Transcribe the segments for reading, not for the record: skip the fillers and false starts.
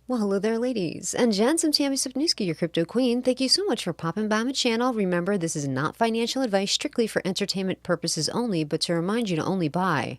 Well, hello there, ladies and gents. I'm Tammy Sipniewski, your crypto queen. Thank you so much for popping by my channel. Remember, this is not financial advice, strictly for entertainment purposes only, but to remind you to only buy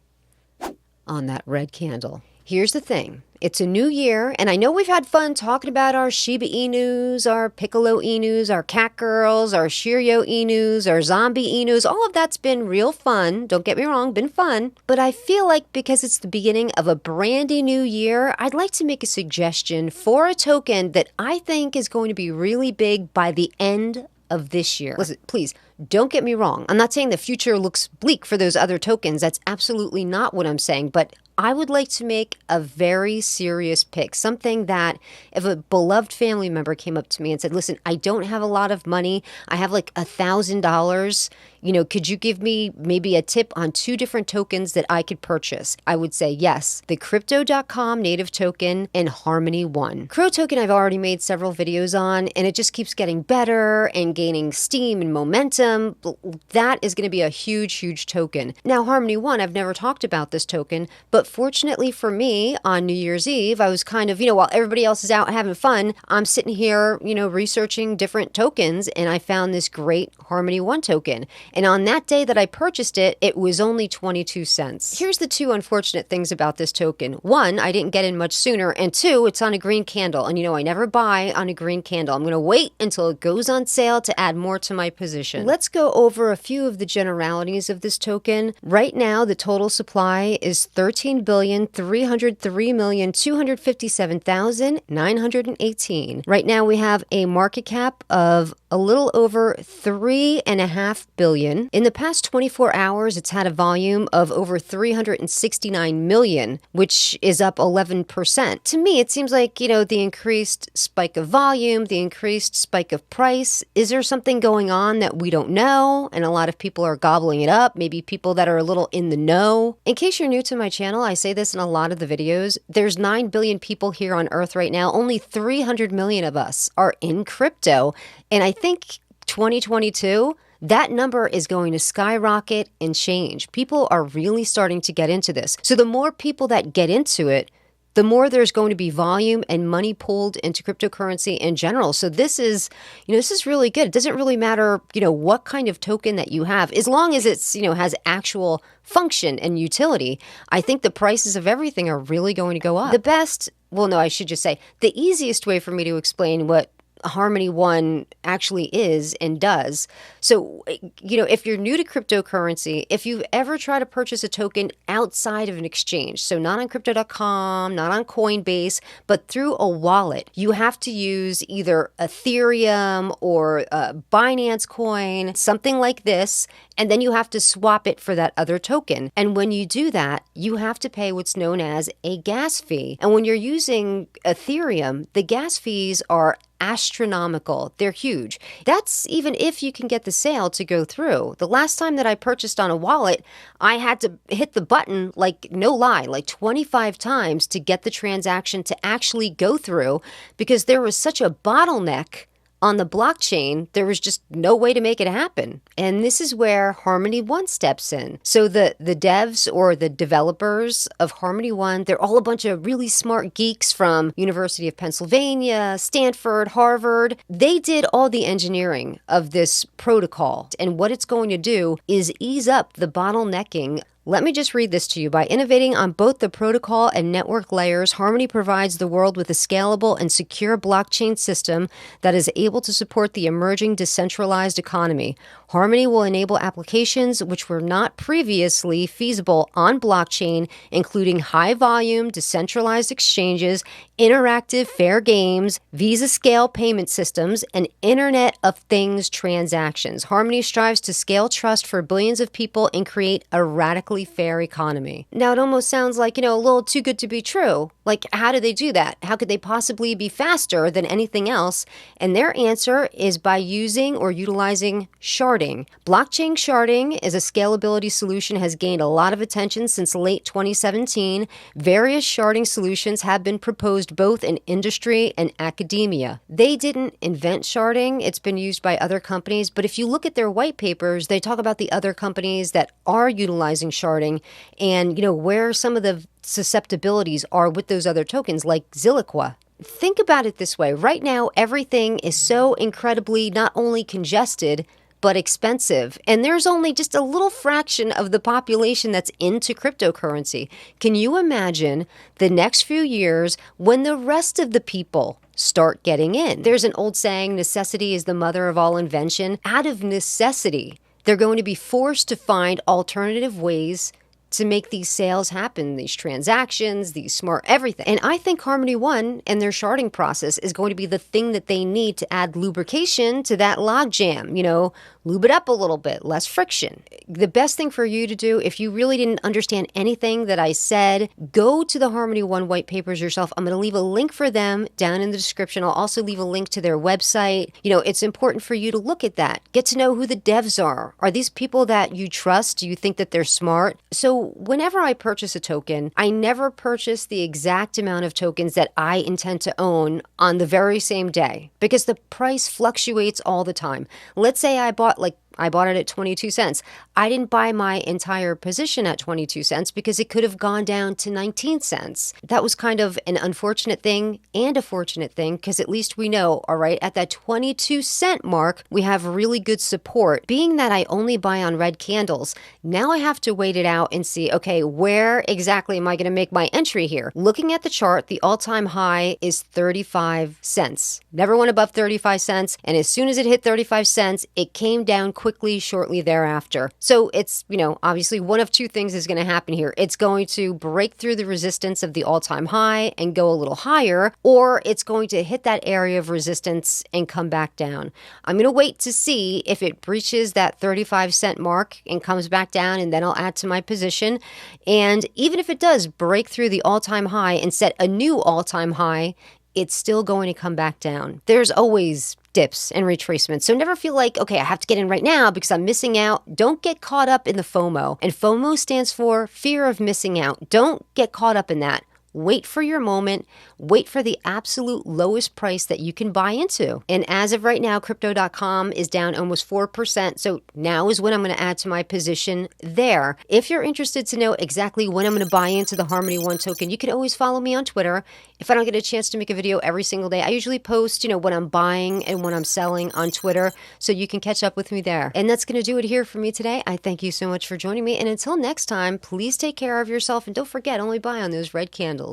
on that red candle. Here's the thing. It's a new year, and I know we've had fun talking about our Shiba Inus, our Piccolo Inus, our Cat Girls, our Shiryo Inus, our Zombie Inus. All of that's been real fun. Don't get me wrong, been fun. But I feel like because it's the beginning of a brandy new year, I'd like to make a suggestion for a token that I think is going to be really big by the end of this year. Listen, please, don't get me wrong. I'm not saying the future looks bleak for those other tokens. That's absolutely not what I'm saying. But I would like to make a very serious pick, something that if a beloved family member came up to me and said, listen, I don't have a lot of money. I have like $1,000. Could you give me maybe a tip on 2 different tokens that I could purchase? I would say yes, the Crypto.com native token and Harmony One. Crow token I've already made several videos on, and it just keeps getting better and gaining steam and momentum. That is going to be a huge, huge token. Now, Harmony One, I've never talked about this token, but fortunately for me, on New Year's Eve, I was kind of, while everybody else is out having fun, I'm sitting here, researching different tokens, and I found this great Harmony One token. And on that day that I purchased it, it was only 22 cents. Here's the 2 unfortunate things about this token. 1, I didn't get in much sooner, and 2, it's on a green candle. And I never buy on a green candle. I'm going to wait until it goes on sale to add more to my position. Let's go over a few of the generalities of this token. Right now, the total supply is 13,303,257,918. Right now, we have a market cap of a little over $3.5 billion. In the past 24 hours, it's had a volume of over 369 million, which is up 11%. To me, it seems like, the increased spike of volume, the increased spike of price. Is there something going on that we don't know? And a lot of people are gobbling it up, maybe people that are a little in the know. In case you're new to my channel, I say this in a lot of the videos. There's 9 billion people here on Earth right now. Only 300 million of us are in crypto. And I think 2022, that number is going to skyrocket and change. People are really starting to get into this. So the more people that get into it, the more there's going to be volume and money pulled into cryptocurrency in general. So this is really good. It doesn't really matter, what kind of token that you have, as long as it's, has actual function and utility. I think the prices of everything are really going to go up. I should just say the easiest way for me to explain what Harmony One actually is and does. So, if you're new to cryptocurrency, if you've ever tried to purchase a token outside of an exchange, so not on Crypto.com, not on Coinbase, but through a wallet, you have to use either Ethereum or Binance Coin, something like this, and then you have to swap it for that other token. And when you do that, you have to pay what's known as a gas fee. And when you're using Ethereum, the gas fees are astronomical. They're huge. That's even if you can get the sale to go through. The last time that I purchased on a wallet, I had to hit the button, no lie, 25 times to get the transaction to actually go through because there was such a bottleneck on the blockchain. There was just no way to make it happen. And this is where Harmony One steps in. So the devs or the developers of Harmony One, they're all a bunch of really smart geeks from University of Pennsylvania, Stanford, Harvard. They did all the engineering of this protocol. And what it's going to do is ease up the bottlenecking. Let me just read this to you. By innovating on both the protocol and network layers, Harmony provides the world with a scalable and secure blockchain system that is able to support the emerging decentralized economy. Harmony will enable applications which were not previously feasible on blockchain, including high-volume, decentralized exchanges, interactive fair games, Visa-scale payment systems, and Internet of Things transactions. Harmony strives to scale trust for billions of people and create a radically fair economy. Now, it almost sounds like, a little too good to be true. How do they do that? How could they possibly be faster than anything else? And their answer is by using or utilizing sharding. Blockchain sharding is a scalability solution has gained a lot of attention since late 2017. Various sharding solutions have been proposed both in industry and academia. They didn't invent sharding. It's been used by other companies. But if you look at their white papers, they talk about the other companies that are utilizing sharding and, where some of the susceptibilities are with those other tokens like Zilliqua. Think about it this way. Right now, everything is so incredibly not only congested, but expensive. And there's only just a little fraction of the population that's into cryptocurrency. Can you imagine the next few years when the rest of the people start getting in? There's an old saying, necessity is the mother of all invention. Out of necessity, they're going to be forced to find alternative ways to make these sales happen, these transactions, these smart everything. And I think Harmony One and their sharding process is going to be the thing that they need to add lubrication to that logjam. Lube it up a little bit, less friction. The best thing for you to do, if you really didn't understand anything that I said, go to the Harmony One white papers yourself. I'm going to leave a link for them down in the description. I'll also leave a link to their website. It's important for you to look at that. Get to know who the devs are. Are these people that you trust? Do you think that they're smart? So whenever I purchase a token, I never purchase the exact amount of tokens that I intend to own on the very same day because the price fluctuates all the time. Let's say I bought it at 22 cents. I didn't buy my entire position at 22 cents because it could have gone down to 19 cents. That was kind of an unfortunate thing and a fortunate thing because at least we know, all right, at that 22 cent mark, we have really good support. Being that I only buy on red candles, now I have to wait it out and see, okay, where exactly am I going to make my entry here? Looking at the chart, the all-time high is 35 cents. Never went above 35 cents. And as soon as it hit 35 cents, it came down quickly shortly thereafter. So it's, obviously one of two things is going to happen here. It's going to break through the resistance of the all-time high and go a little higher, or it's going to hit that area of resistance and come back down. I'm going to wait to see if it breaches that 35 cent mark and comes back down, and then I'll add to my position. And even if it does break through the all-time high and set a new all-time high, it's still going to come back down. There's always dips and retracements. So never feel like, okay, I have to get in right now because I'm missing out. Don't get caught up in the FOMO. And FOMO stands for fear of missing out. Don't get caught up in that. Wait for your moment. Wait for the absolute lowest price that you can buy into. And as of right now, Crypto.com is down almost 4%. So now is when I'm going to add to my position there. If you're interested to know exactly when I'm going to buy into the Harmony One token, you can always follow me on Twitter. If I don't get a chance to make a video every single day, I usually post, when I'm buying and when I'm selling on Twitter. So you can catch up with me there. And that's going to do it here for me today. I thank you so much for joining me. And until next time, please take care of yourself. And don't forget, only buy on those red candles.